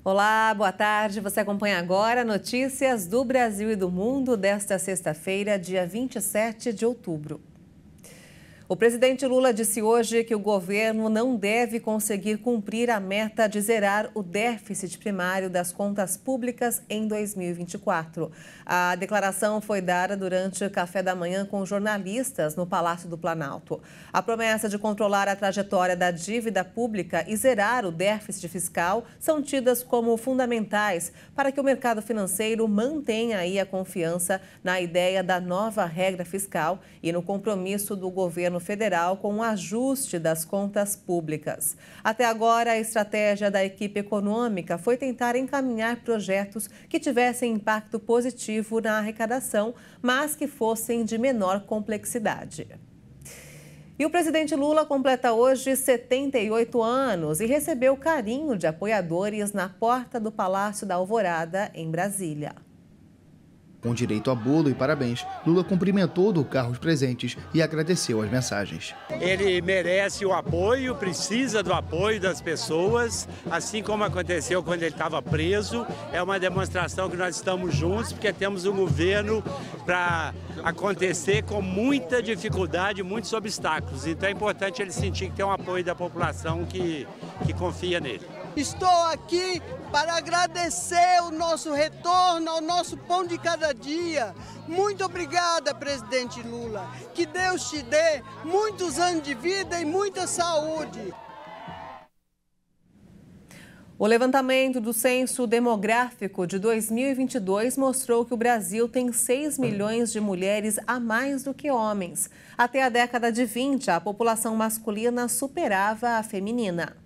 Olá, boa tarde. Você acompanha agora notícias do Brasil e do mundo desta sexta-feira, dia 27 de outubro. O presidente Lula disse hoje que o governo não deve conseguir cumprir a meta de zerar o déficit primário das contas públicas em 2024. A declaração foi dada durante o café da manhã com jornalistas no Palácio do Planalto. A promessa de controlar a trajetória da dívida pública e zerar o déficit fiscal são tidas como fundamentais para que o mercado financeiro mantenha aí a confiança na ideia da nova regra fiscal e no compromisso do governo federal com o ajuste das contas públicas. Até agora, a estratégia da equipe econômica foi tentar encaminhar projetos que tivessem impacto positivo na arrecadação, mas que fossem de menor complexidade. E o presidente Lula completa hoje 78 anos e recebeu carinho de apoiadores na porta do Palácio da Alvorada, em Brasília. Com direito a bolo e parabéns, Lula cumprimentou do carro os presentes e agradeceu as mensagens. Ele merece o apoio, precisa do apoio das pessoas, assim como aconteceu quando ele estava preso. É uma demonstração que nós estamos juntos, porque temos um governo para acontecer com muita dificuldade, muitos obstáculos. Então é importante ele sentir que tem um apoio da população que confia nele. Estou aqui para agradecer o nosso retorno ao nosso pão de cada dia. Muito obrigada, presidente Lula. Que Deus te dê muitos anos de vida e muita saúde. O levantamento do Censo Demográfico de 2022 mostrou que o Brasil tem 6 milhões de mulheres a mais do que homens. Até a década de 20, a população masculina superava a feminina.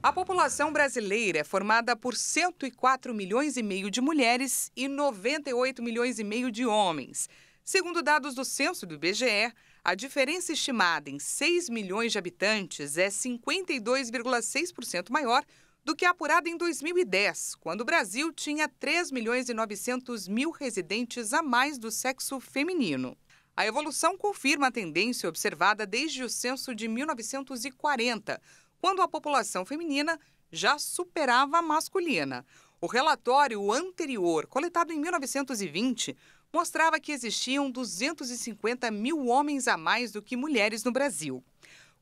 A população brasileira é formada por 104 milhões e meio de mulheres e 98 milhões e meio de homens. Segundo dados do censo do IBGE, a diferença estimada em 6 milhões de habitantes é 52,6% maior do que a apurada em 2010, quando o Brasil tinha 3 milhões e 900 mil residentes a mais do sexo feminino. A evolução confirma a tendência observada desde o censo de 1940, quando a população feminina já superava a masculina. O relatório anterior, coletado em 1920, mostrava que existiam 250 mil homens a mais do que mulheres no Brasil.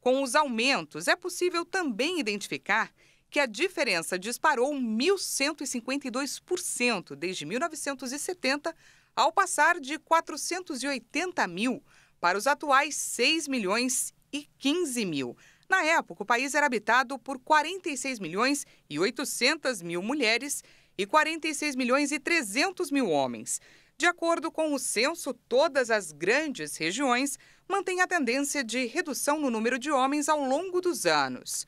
Com os aumentos, é possível também identificar que a diferença disparou 1.152% desde 1970, ao passar de 480 mil para os atuais 6 milhões e 15 mil. Na época, o país era habitado por 46 milhões e 800 mil mulheres e 46 milhões e 300 mil homens. De acordo com o censo, todas as grandes regiões mantêm a tendência de redução no número de homens ao longo dos anos.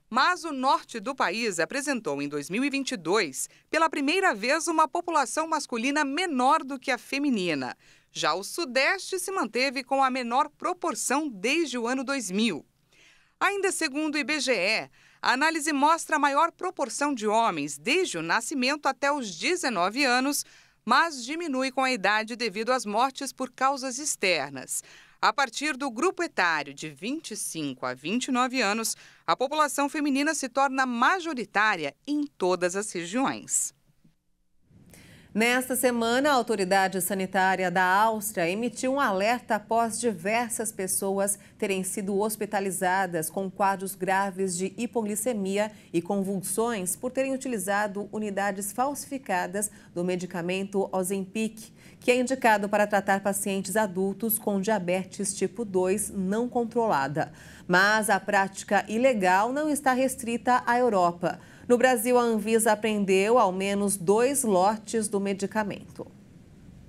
Mas o norte do país apresentou em 2022, pela primeira vez, uma população masculina menor do que a feminina. Já o sudeste se manteve com a menor proporção desde o ano 2000. Ainda segundo o IBGE, a análise mostra a maior proporção de homens desde o nascimento até os 19 anos, mas diminui com a idade devido às mortes por causas externas. A partir do grupo etário de 25 a 29 anos, a população feminina se torna majoritária em todas as regiões. Nesta semana, a autoridade sanitária da Áustria emitiu um alerta após diversas pessoas terem sido hospitalizadas com quadros graves de hipoglicemia e convulsões por terem utilizado unidades falsificadas do medicamento Ozempic, que é indicado para tratar pacientes adultos com diabetes tipo 2 não controlada. Mas a prática ilegal não está restrita à Europa. No Brasil, a Anvisa apreendeu ao menos 2 lotes do medicamento.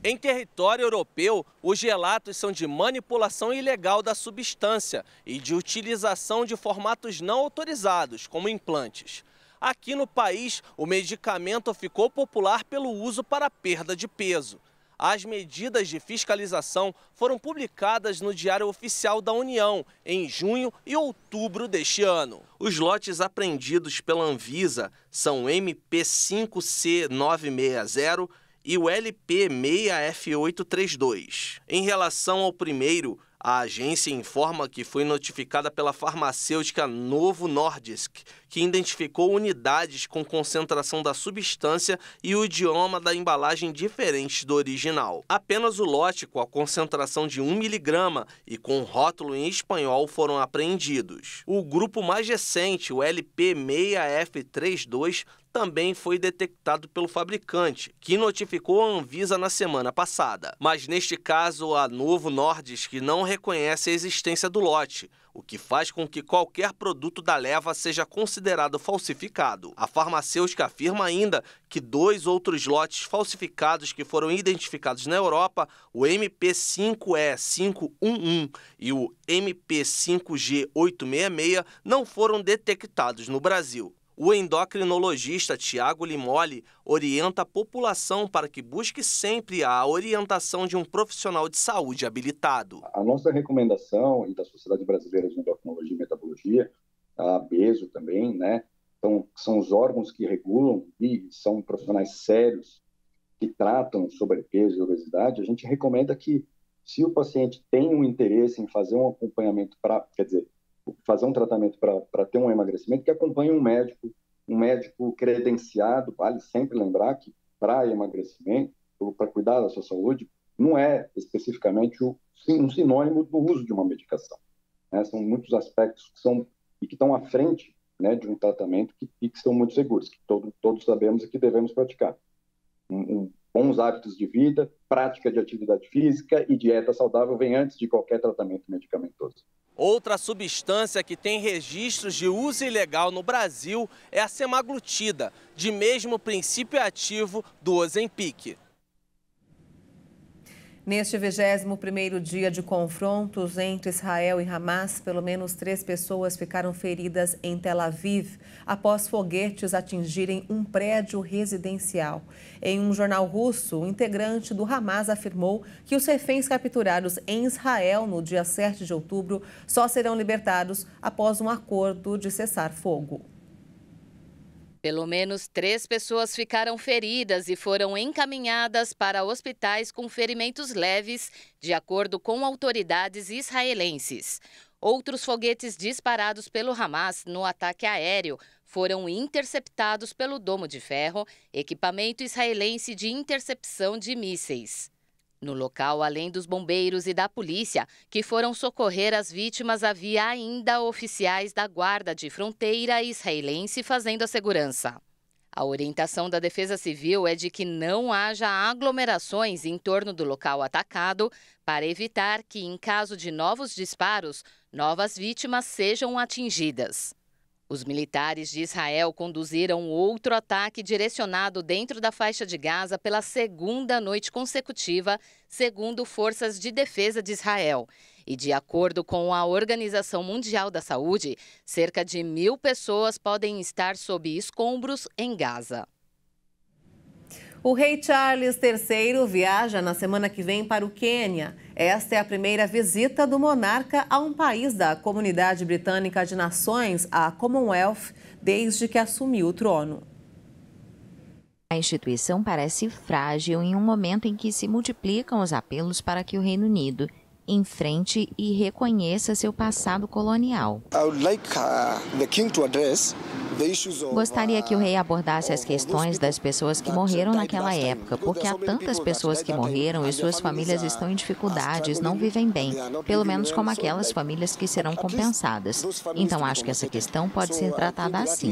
Em território europeu, os relatos são de manipulação ilegal da substância e de utilização de formatos não autorizados, como implantes. Aqui no país, o medicamento ficou popular pelo uso para perda de peso. As medidas de fiscalização foram publicadas no Diário Oficial da União em junho e outubro deste ano. Os lotes apreendidos pela Anvisa são o MP5C960 e o LP6F832. Em relação ao primeiro, a agência informa que foi notificada pela farmacêutica Novo Nordisk, que identificou unidades com concentração da substância e o idioma da embalagem diferentes do original. Apenas o lote com a concentração de 1 miligrama e com rótulo em espanhol foram apreendidos. O grupo mais recente, o LP6F32, também foi detectado pelo fabricante, que notificou a Anvisa na semana passada. Mas neste caso, a Novo Nordisk não reconhece a existência do lote, o que faz com que qualquer produto da leva seja considerado falsificado. A farmacêutica afirma ainda que 2 outros lotes falsificados que foram identificados na Europa, o MP5E511 e o MP5G866, não foram detectados no Brasil. O endocrinologista Tiago Limoli orienta a população para que busque sempre a orientação de um profissional de saúde habilitado. A nossa recomendação, e da Sociedade Brasileira de Endocrinologia e Metabologia, a ABESO também, né? Então, são os órgãos que regulam e são profissionais sérios que tratam sobrepeso e obesidade. A gente recomenda que, se o paciente tem um interesse em fazer um acompanhamento fazer um tratamento para ter um emagrecimento, que acompanhe um médico credenciado. Vale sempre lembrar que para emagrecimento, para cuidar da sua saúde, não é especificamente um sinônimo do uso de uma medicação, né? São muitos aspectos que estão à frente, né, de um tratamento que são muito seguros, que todos sabemos e que devemos praticar. Bons hábitos de vida, prática de atividade física e dieta saudável vem antes de qualquer tratamento medicamentoso. Outra substância que tem registros de uso ilegal no Brasil é a semaglutida, de mesmo princípio ativo do Ozempic. Neste 21º dia de confrontos entre Israel e Hamas, pelo menos 3 pessoas ficaram feridas em Tel Aviv após foguetes atingirem um prédio residencial. Em um jornal russo, o integrante do Hamas afirmou que os reféns capturados em Israel no dia 7 de outubro só serão libertados após um acordo de cessar-fogo. Pelo menos 3 pessoas ficaram feridas e foram encaminhadas para hospitais com ferimentos leves, de acordo com autoridades israelenses. Outros foguetes disparados pelo Hamas no ataque aéreo foram interceptados pelo Domo de Ferro, equipamento israelense de intercepção de mísseis. No local, além dos bombeiros e da polícia, que foram socorrer as vítimas, havia ainda oficiais da Guarda de Fronteira israelense fazendo a segurança. A orientação da Defesa Civil é de que não haja aglomerações em torno do local atacado para evitar que, em caso de novos disparos, novas vítimas sejam atingidas. Os militares de Israel conduziram outro ataque direcionado dentro da faixa de Gaza pela 2ª noite consecutiva, segundo forças de defesa de Israel. E, de acordo com a Organização Mundial da Saúde, cerca de 1.000 pessoas podem estar sob escombros em Gaza. O rei Charles III viaja na semana que vem para o Quênia. Esta é a primeira visita do monarca a um país da Comunidade Britânica de Nações, a Commonwealth, desde que assumiu o trono. A instituição parece frágil em um momento em que se multiplicam os apelos para que o Reino Unido enfrente e reconheça seu passado colonial. Gostaria que o rei abordasse as questões das pessoas que morreram naquela época, porque há tantas pessoas que morreram e suas famílias estão em dificuldades, não vivem bem, pelo menos como aquelas famílias que serão compensadas. Então acho que essa questão pode ser tratada assim.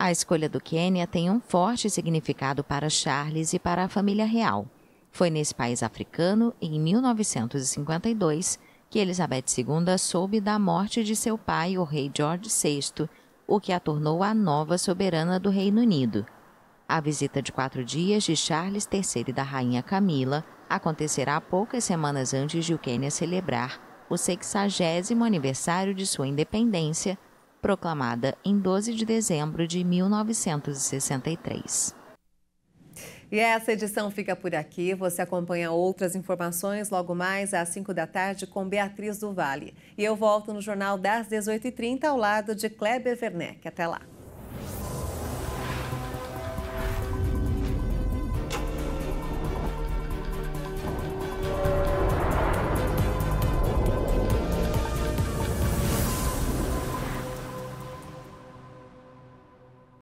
A escolha do Quênia tem um forte significado para Charles e para a família real. Foi nesse país africano, em 1952, que Elizabeth II soube da morte de seu pai, o rei George VI, o que a tornou a nova soberana do Reino Unido. A visita de 4 dias de Charles III e da rainha Camila acontecerá poucas semanas antes de o Quênia celebrar o 60º aniversário de sua independência, proclamada em 12 de dezembro de 1963. E essa edição fica por aqui. Você acompanha outras informações logo mais às 5 da tarde com Beatriz do Vale. E eu volto no Jornal das 18h30 ao lado de Kleber Werneck. Até lá.